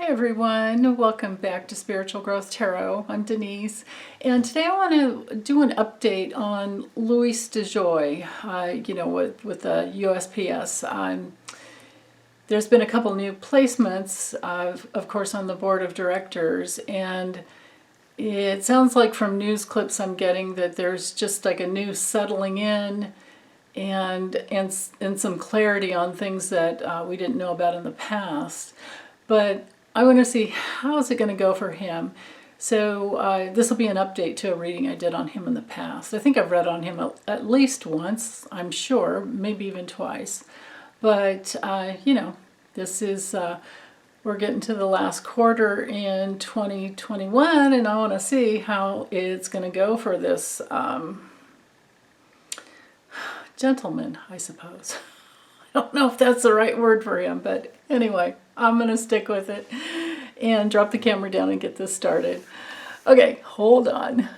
Hi everyone, welcome back to Spiritual Growth Tarot. I'm Denise, and today I want to do an update on Louis DeJoy, with the USPS. There's been a couple new placements, of course, on the board of directors, and it sounds like from news clips I'm getting that there's just like a new settling in and some clarity on things that we didn't know about in the past. But I want to see how is it going to go for him. So this will be an update to a reading I did on him in the past. I think I've read on him at least once, I'm sure, maybe even twice. But, this is, we're getting to the last quarter in 2021, and I want to see how it's going to go for this gentleman, I suppose. I don't know if that's the right word for him, but anyway, I'm going to stick with it and drop the camera down and get this started. Okay, hold on.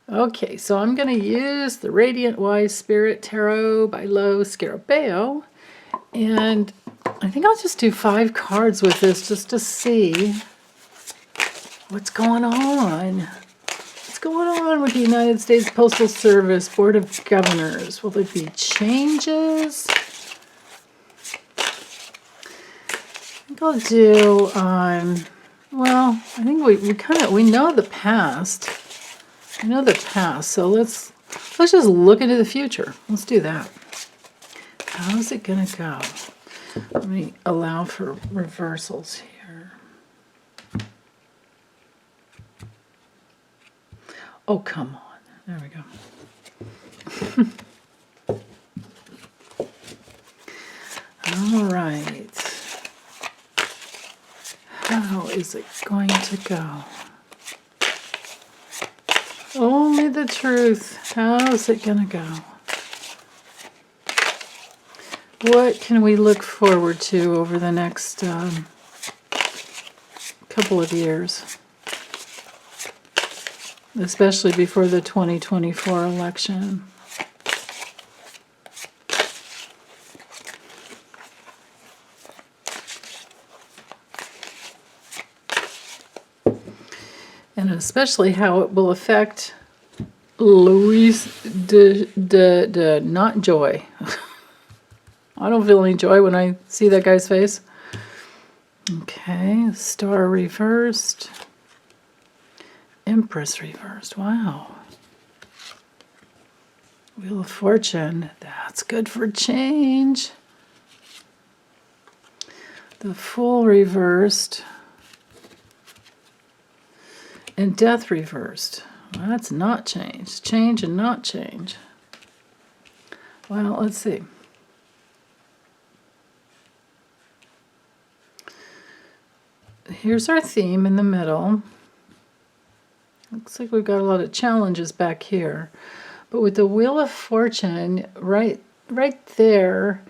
Okay, so I'm going to use the Radiant Wise Spirit Tarot by Lo Scarabeo, and I think I'll just do 5 cards with this just to see what's going on. What's going on with the United States Postal Service Board of Governors? Will there be changes? I think I'll do, well, I think we know the past. I know the past, so let's just look into the future. Let's do that. How's it gonna go? Let me allow for reversals here. Oh, come on. There we go. All right. How is it going to go? Only the truth. How's it going to go? What can we look forward to over the next couple of years? Especially before the 2024 election. And especially how it will affect Louis not Joy. I don't feel any joy when I see that guy's face. Okay, Star reversed. Empress reversed. Wow. Wheel of Fortune. That's good for change. The Fool reversed. And Death reversed. Well, that's not change. Change and not change. Well, let's see. Here's our theme in the middle. Looks like we've got a lot of challenges back here. But with the Wheel of Fortune right there,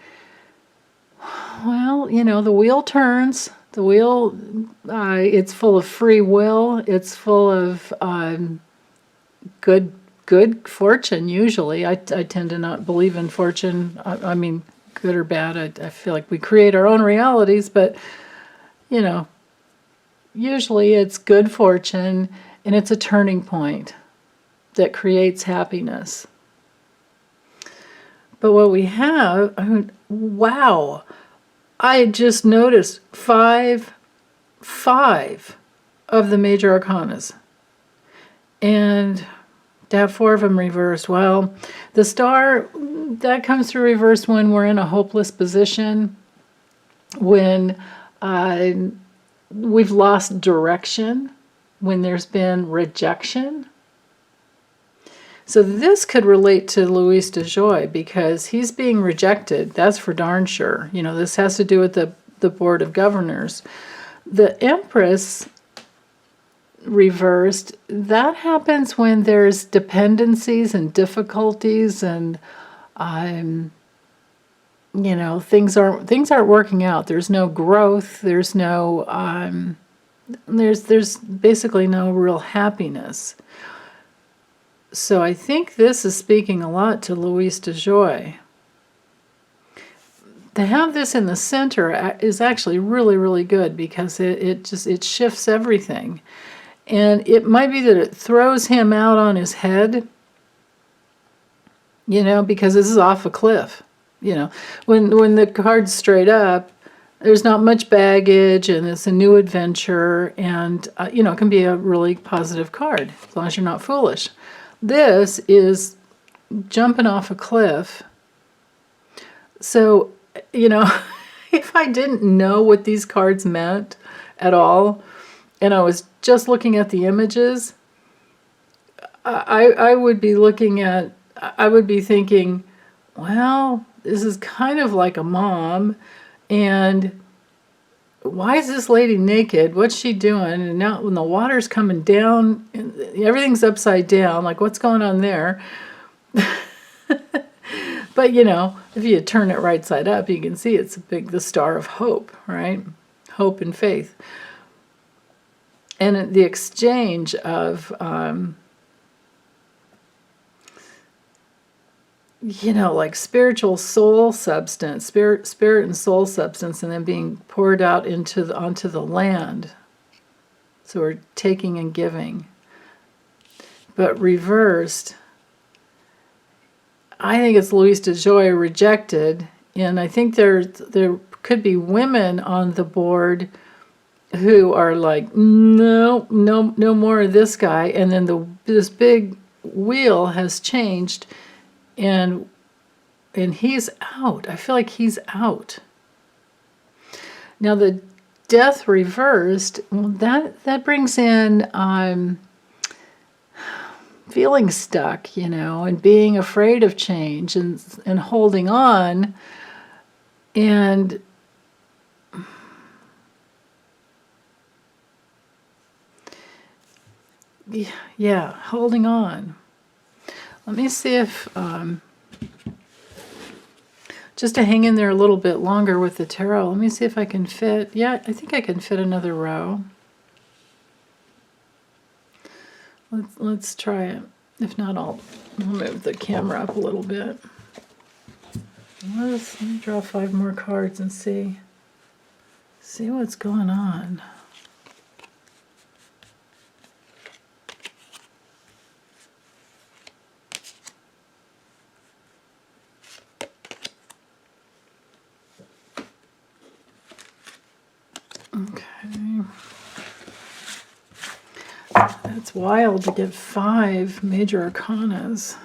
well, the wheel turns. The wheel, it's full of free will. It's full of good fortune, usually. I tend to not believe in fortune. I mean, good or bad. I feel like we create our own realities, but, usually it's good fortune, and it's a turning point that creates happiness. But what we have, wow, I just noticed 5 of the major arcanas. And to have 4 of them reversed, well, the Star, that comes through reverse when we're in a hopeless position, when we've lost direction, when there's been rejection. So this could relate to Louis DeJoy because he's being rejected. That's for darn sure. This has to do with the Board of Governors. The Empress reversed, that happens when there's dependencies and difficulties and things aren't working out. There's no growth. There's no there's basically no real happiness. So I think this is speaking a lot to Louis DeJoy. to have this in the center is actually really, really good, because it shifts everything. And it might be that it throws him out on his head, you know, because this is off a cliff. You know, when the card's straight up, there's not much baggage, and it's a new adventure, and you know, it can be a really positive card as long as you're not foolish. This is jumping off a cliff. So, you know, if I didn't know what these cards meant at all, and I was just looking at the images, I would be thinking, well, this is kind of like a mom, and why is this lady naked? What's she doing? And now when the water's coming down, and everything's upside down, like what's going on there? But you know, if you turn it right side up, you can see it's the star of hope, right? Hope and faith. And the exchange of, you know, like spiritual soul substance, spirit and soul substance, and then being poured out onto the land. So we're taking and giving. But reversed, I think it's Louis DeJoy rejected, and I think there could be women on the board who are like, no more of this guy, and then this big wheel has changed, and he's out. I feel like he's out. Now the death reversed, well, that brings in feeling stuck, you know, and being afraid of change, and holding on, and yeah, holding on. Let me see if just to hang in there a little bit longer with the tarot, let me see if I can fit. Yeah, I think I can fit another row. Let's try it. If not, I'll move the camera up a little bit. Let me draw 5 more cards and see what's going on. Okay. That's wild to get 5 major arcanas.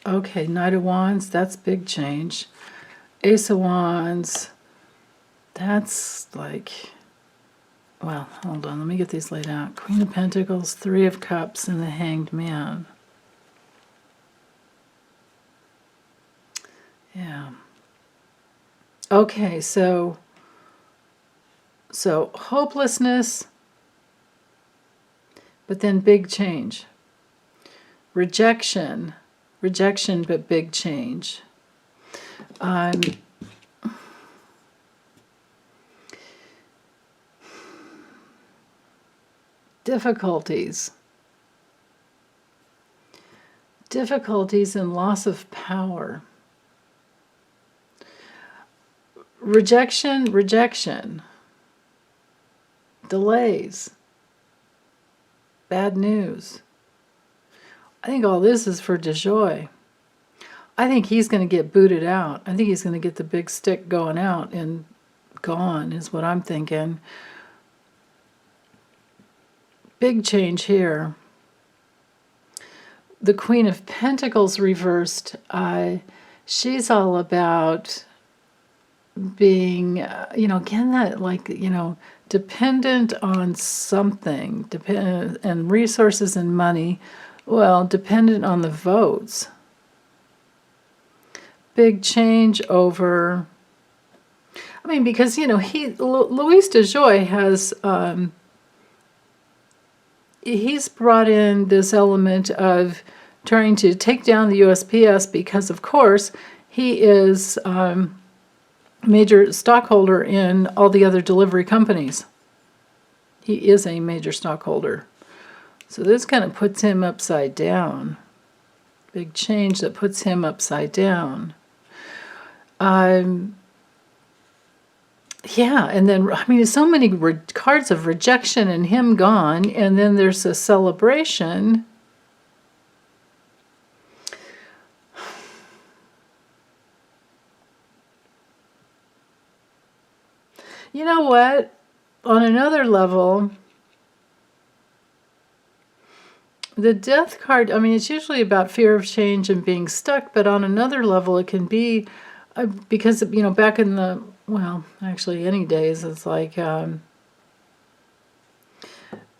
Okay, Knight of Wands, that's big change. Ace of Wands, that's like, well, hold on, let me get these laid out. Queen of Pentacles, 3 of Cups, and the Hanged Man. Yeah. Okay, so hopelessness, but then big change. Rejection, but big change. Difficulties and loss of power. Rejection. Delays. Bad news. I think all this is for DeJoy. I think he's going to get booted out. I think he's going to get the big stick going out and gone, is what I'm thinking. Big change here. The Queen of Pentacles reversed. She's all about being, you know, again, that, like, you know, dependent on something, and resources and money. Well, dependent on the votes. Big change over, I mean, because, you know, Louis DeJoy has, he's brought in this element of trying to take down the USPS because, of course, he is major stockholder in all the other delivery companies. He is a major stockholder. So this kind of puts him upside down. Big change that puts him upside down. yeah, and then, I mean, so many cards of rejection and him gone, and then there's a celebration. You know what? On another level, the death card, I mean, it's usually about fear of change and being stuck, but on another level, it can be because, you know, back in the, well, actually any days, it's like,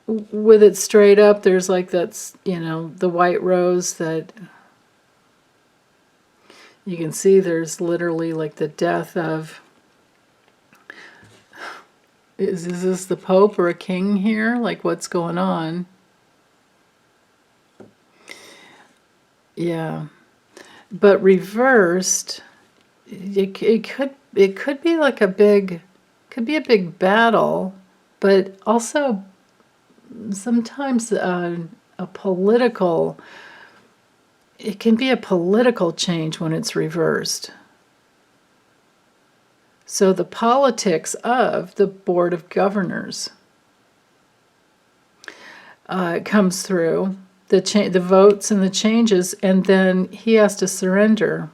with it straight up, there's like that's, you know, the white rose that you can see there's literally like the death of, is this the Pope or a king here? Like what's going on? Yeah. But reversed, it could be like a big battle, but also sometimes a political, it can be a political change when it's reversed. So the politics of the Board of Governors comes through, the votes and the changes, and then he has to surrender.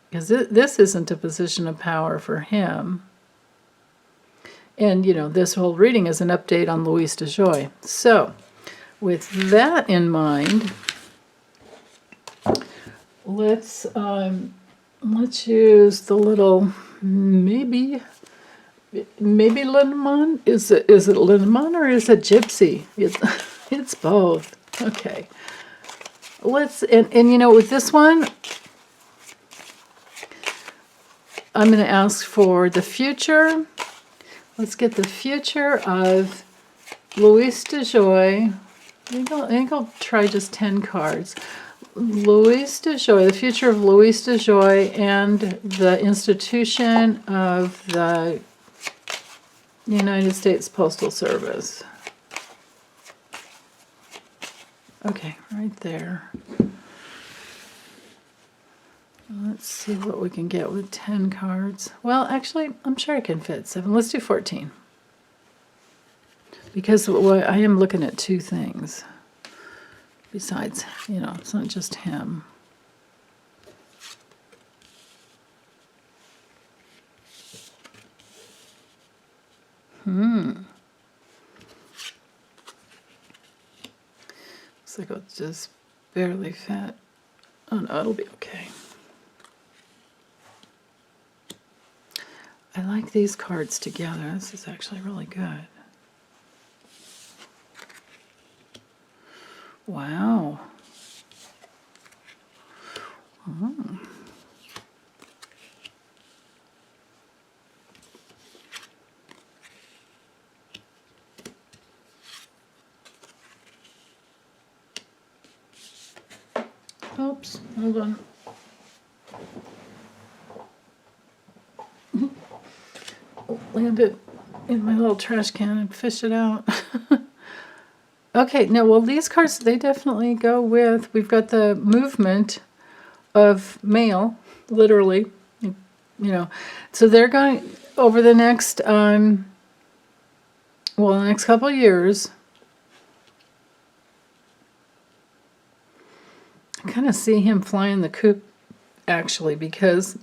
Because this isn't a position of power for him. And, you know, this whole reading is an update on Louis DeJoy. So, with that in mind, let's use the little, maybe Lenormand? Is it Lenormand or is it Gypsy? It's both. Okay. And you know, with this one, I'm going to ask for the future. Let's get the future of Louis DeJoy. I think I'll try just 10 cards. Louis DeJoy, the future of Louis DeJoy and the institution of the United States Postal Service. Okay, right there. Let's see what we can get with 10 cards. Well, actually, I'm sure I can fit 7. Let's do 14. Because I am looking at 2 things. Besides, you know, it's not just him. Looks like it'll just barely fit. Oh no, it'll be okay. I like these cards together. This is actually really good. Wow. Oh. Oops, hold on. Landed in my little trash can and fished it out. Okay, now, well, these cards, they definitely go with, we've got the movement of mail, literally, you know. So they're going, over the next, the next couple of years, I kind of see him flying the coop, actually, because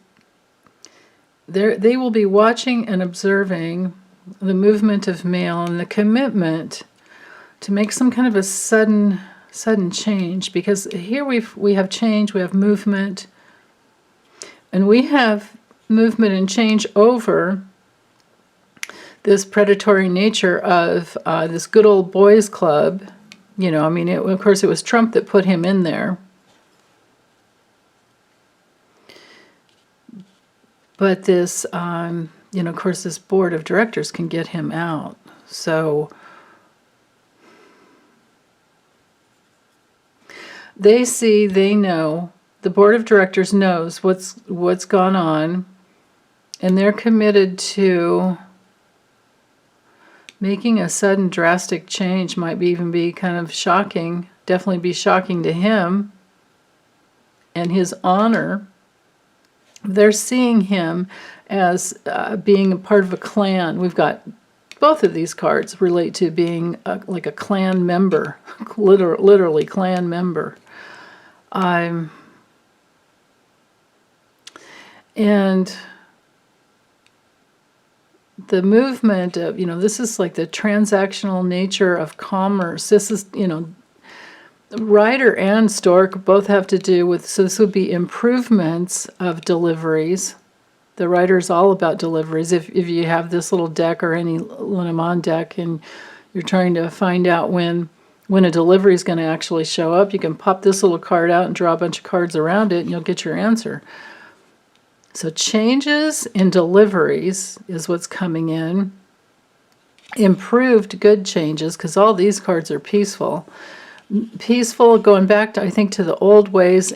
they will be watching and observing the movement of mail and the commitment to make some kind of a sudden change, because here we have change, we have movement, and we have movement and change over this predatory nature of this good old boys club. You know, I mean, of course, it was Trump that put him in there. But this, you know, of course, this board of directors can get him out. So they see, they know, the board of directors knows what's gone on, and they're committed to making a sudden drastic change. Might even be kind of shocking, definitely be shocking to him and his honor They're seeing him as being a part of a clan. We've got both of these cards relate to being like a clan member, literally clan member. And the movement of, this is like the transactional nature of commerce. This is, Rider and Stork both have to do with, so this would be improvements of deliveries. The Rider is all about deliveries. If you have this little deck or any Lenormand deck and you're trying to find out when a delivery is going to actually show up, you can pop this little card out and draw a bunch of cards around it and you'll get your answer. So changes in deliveries is what's coming in. Improved good changes, because all these cards are peaceful. Peaceful, going back to, I think, to the old ways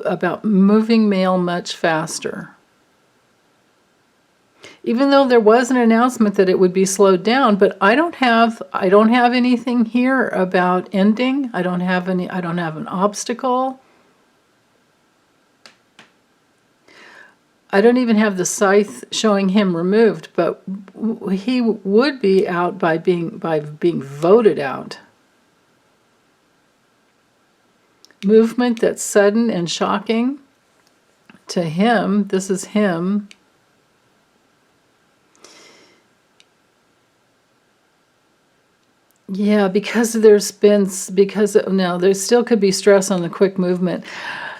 about moving mail much faster. Even though there was an announcement that it would be slowed down, but I don't have anything here about ending. I don't have an obstacle. I don't even have the scythe showing him removed, but he would be out by being voted out. Movement that's sudden and shocking to him. This is him. Yeah, because there still could be stress on the quick movement.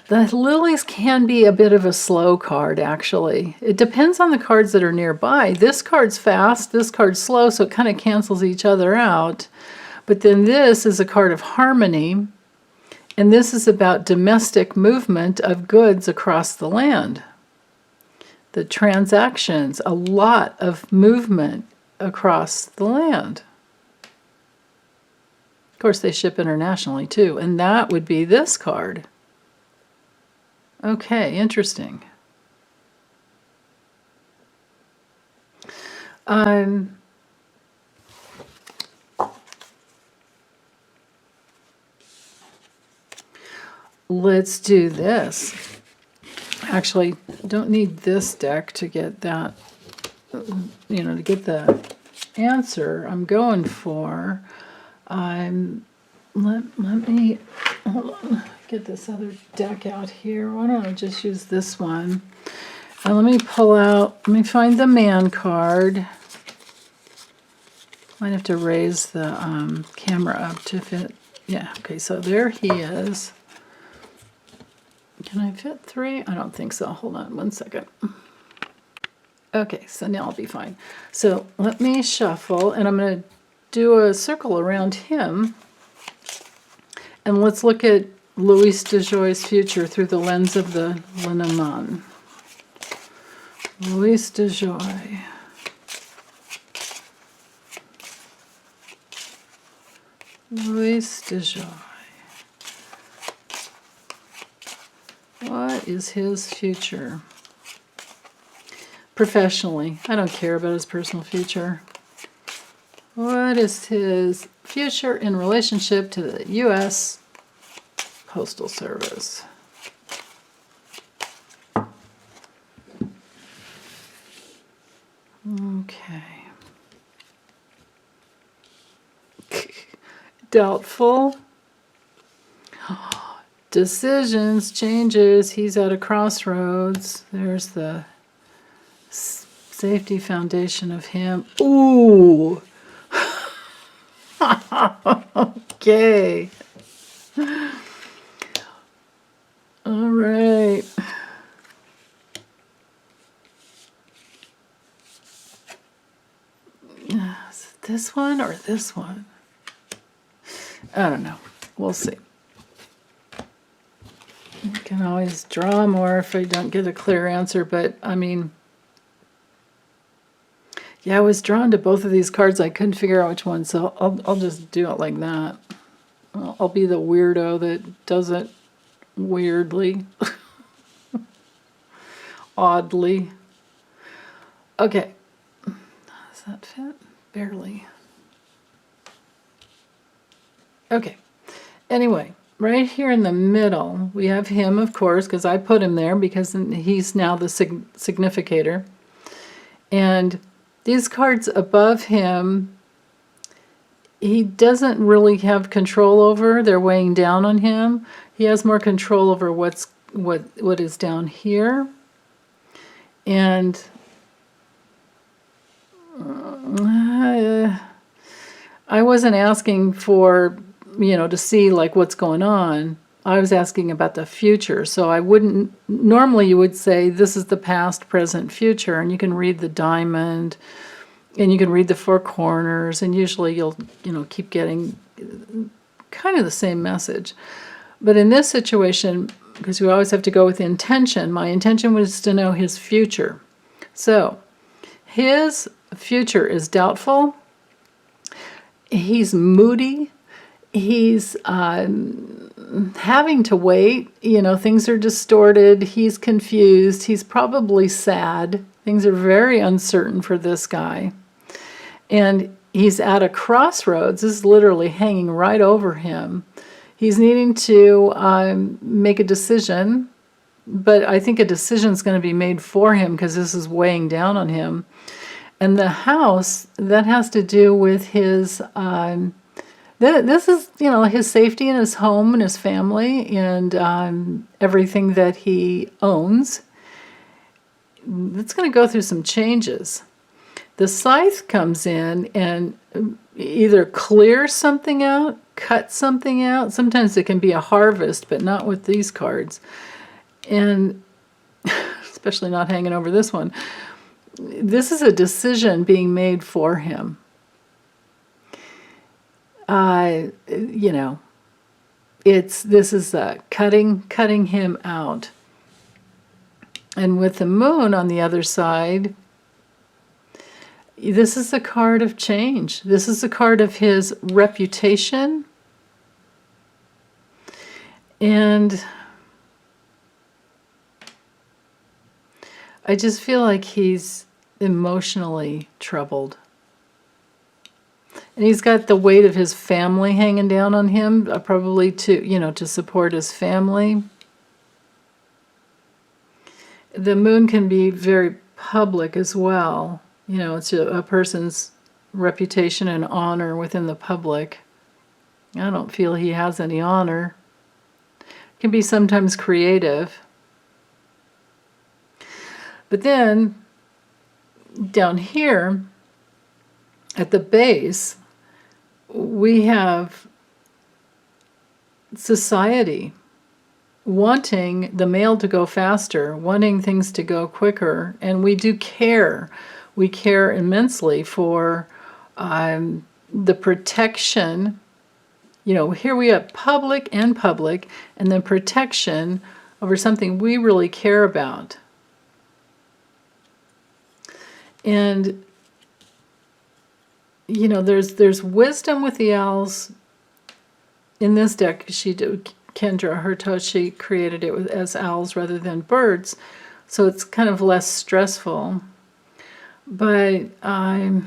The lilies can be a bit of a slow card, actually. It depends on the cards that are nearby. This card's fast, this card's slow, so it kind of cancels each other out. But then this is a card of harmony, and this is about domestic movement of goods across the land. The transactions, a lot of movement across the land. Of course, they ship internationally too, and that would be this card. Okay, interesting. Let's do this. Actually, don't need this deck to get that, to get the answer I'm going for. Let me, hold on, get this other deck out here. Why don't I just use this one? And let me find the man card. Might have to raise the camera up to fit. Yeah, okay, so there he is. Can I fit 3? I don't think so. Hold on one second. Okay, so now I'll be fine. So let me shuffle, and I'm going to do a circle around him. And let's look at Louis DeJoy's future through the lens of the Lenormand. Louis DeJoy. Louis DeJoy. What is his future? Professionally. I don't care about his personal future. What is his future in relationship to the U.S. Postal Service? Okay. Doubtful. Decisions, changes, he's at a crossroads. There's the safety foundation of him. Ooh! Okay. All right. Is it this one or this one? I don't know. We'll see. You can always draw more if I don't get a clear answer, but I mean, yeah, I was drawn to both of these cards. I couldn't figure out which one, so I'll just do it like that. I'll be the weirdo that does it weirdly, oddly. Okay, does that fit? Barely. Okay. Anyway, right here in the middle, we have him, of course, because I put him there because he's now the significator. And these cards above him, he doesn't really have control over. They're weighing down on him. He has more control over what is down here. And I wasn't asking for, to see like what's going on. I was asking about the future. So I wouldn't, normally you would say this is the past, present, future, and you can read the diamond and you can read the four corners, and usually you'll, keep getting kind of the same message. But in this situation, because we always have to go with intention, my intention was to know his future. So his future is doubtful. He's moody. He's having to wait. Things are distorted. He's confused. He's probably sad. Things are very uncertain for this guy. And he's at a crossroads. This is literally hanging right over him. He's needing to make a decision, but I think a decision is going to be made for him because this is weighing down on him. And the house, that has to do with his, this is, his safety in his home and his family and everything that he owns. It's going to go through some changes. The scythe comes in and either clears something out, cuts something out. Sometimes it can be a harvest, but not with these cards. And especially not hanging over this one. This is a decision being made for him. This is cutting him out. And with the moon on the other side, this is a card of change. This is a card of his reputation. And I just feel like he's emotionally troubled. And he's got the weight of his family hanging down on him, probably to support his family. The moon can be very public as well. It's a person's reputation and honor within the public. I don't feel he has any honor. It can be sometimes creative. But then, down here, at the base, we have society wanting the mail to go faster, wanting things to go quicker, and we do care. We care immensely for the protection. Here we have public, and then protection over something we really care about. And there's wisdom with the owls in this deck. Kendra Hertoshi created it as owls rather than birds, so it's kind of less stressful. But I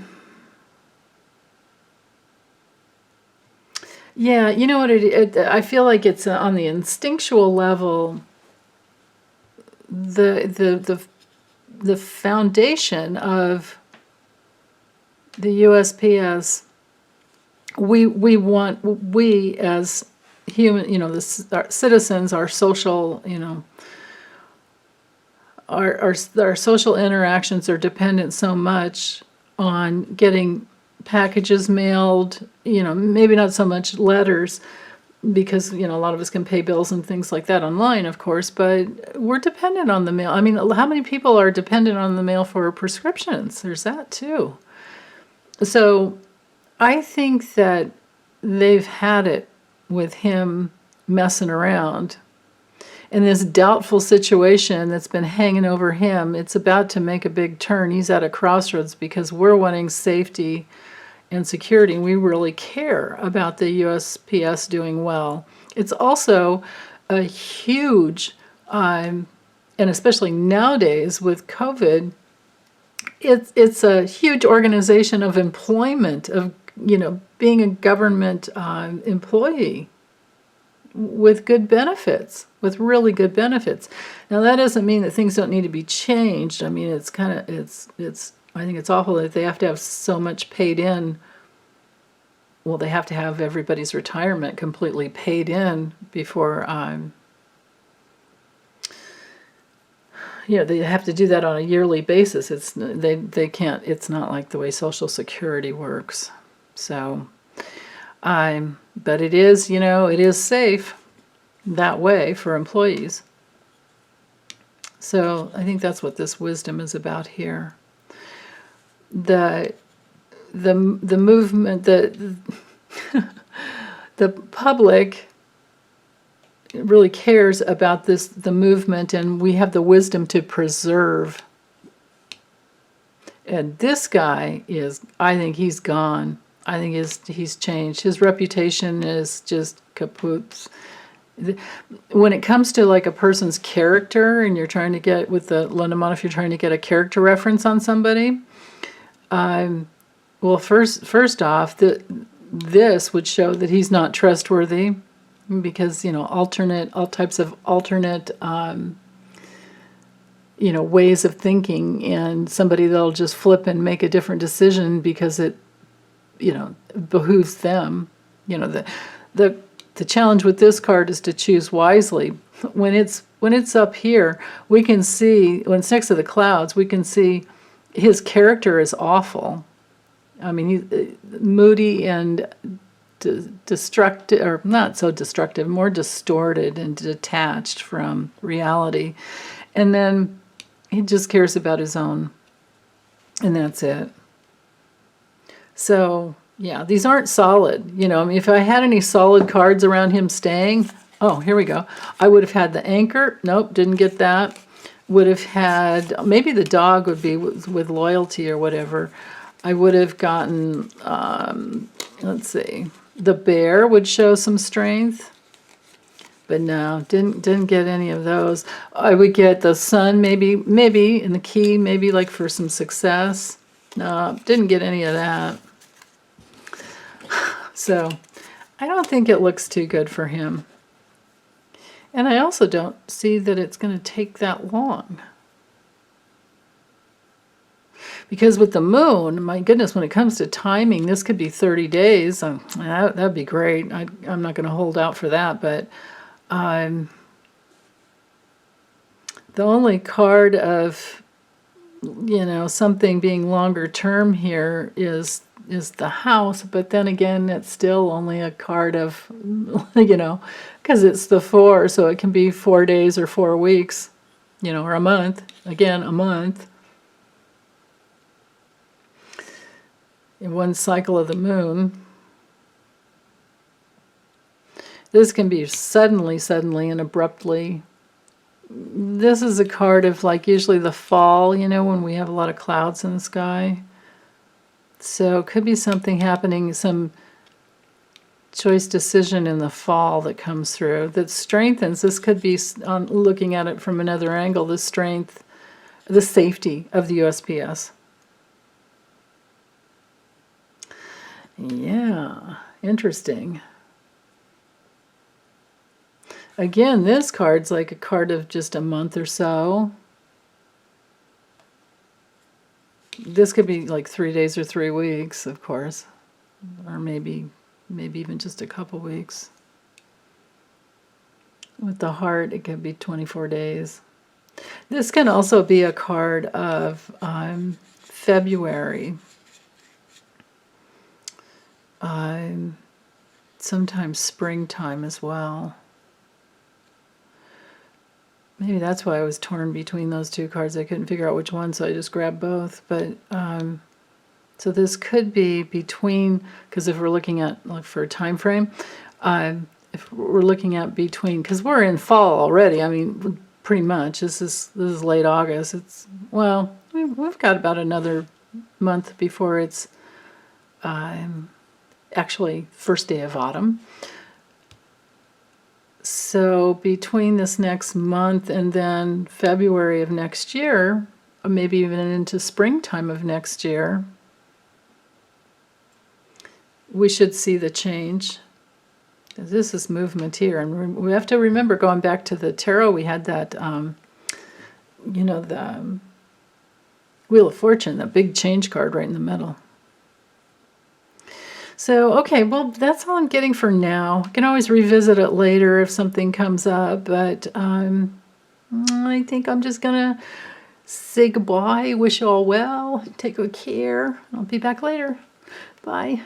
feel like it's on the instinctual level. The foundation of the USPS, we as human, our citizens, our social, our social interactions are dependent so much on getting packages mailed, maybe not so much letters, because, a lot of us can pay bills and things like that online, of course, but we're dependent on the mail. I mean, how many people are dependent on the mail for prescriptions? There's that too. So I think that they've had it with him messing around. In this doubtful situation that's been hanging over him, it's about to make a big turn. He's at a crossroads because we're wanting safety and security. We really care about the USPS doing well. It's also a huge, and especially nowadays with COVID, it's a huge organization of employment, of being a government employee. with good benefits, with really good benefits. Now that doesn't mean that things don't need to be changed. I mean, it's kind of, I think it's awful that they have to have so much paid in. Well, they have to have everybody's retirement completely paid in before, they have to do that on a yearly basis. They can't, it's not like the way Social Security works. So, but it is, it is safe that way for employees. So I think that's what this wisdom is about here. The movement, the public really cares about the movement, and we have the wisdom to preserve. And this guy I think he's gone. I think he's changed. His reputation is just kaput. When it comes to like a person's character, and you're trying to get with the Lenormand, if you're trying to get a character reference on somebody, well, first off, this would show that he's not trustworthy, because all types of alternate ways of thinking, and somebody that'll just flip and make a different decision because it behooves them. The challenge with this card is to choose wisely. When it's up here, we can see, when it's next to the clouds, we can see his character is awful. I mean, he's moody and destructive, or not so destructive, more distorted and detached from reality. And then he just cares about his own, and that's it. So, yeah, these aren't solid. I mean, if I had any solid cards around him staying, oh, here we go. I would have had the anchor. Nope, didn't get that. Would have had, maybe the dog would be with loyalty or whatever. I would have gotten, let's see, the bear would show some strength. But no, didn't get any of those. I would get the sun, maybe, and the key, maybe like for some success. No, didn't get any of that. So I don't think it looks too good for him. And I also don't see that it's going to take that long. Because with the moon, my goodness, when it comes to timing, this could be 30 days. That'd be great. I'm not going to hold out for that, but the only card of, something being longer term here is the house, but then again, it's still only a card of, because it's the 4, so it can be 4 days or 4 weeks, or a month. Again, a month. In one cycle of the moon. This can be suddenly and abruptly. This is a card of like usually the fall, when we have a lot of clouds in the sky. So it could be something happening, some choice decision in the fall that comes through that strengthens. This could be, looking at it from another angle, the strength, the safety of the USPS. Yeah, interesting. Again, this card's like a card of just a month or so. This could be like 3 days or 3 weeks, of course, or maybe even just a couple weeks. With the heart, it could be 24 days. This can also be a card of February. Sometimes springtime as well. Maybe that's why I was torn between those two cards. I couldn't figure out which one, so I just grabbed both. But so this could be between, because if we're looking at, like, for a time frame, if we're looking at between, because we're in fall already. I mean, pretty much. This is late August. We've got about another month before it's actually first day of autumn. So between this next month and then February of next year, or maybe even into springtime of next year, we should see the change. This is movement here, and we have to remember, going back to the tarot, we had that, you know, the Wheel of Fortune, that big change card right in the middle. So, okay, well, that's all I'm getting for now. I can always revisit it later if something comes up, but I think I'm just going to say goodbye, wish you all well, take good care. I'll be back later. Bye.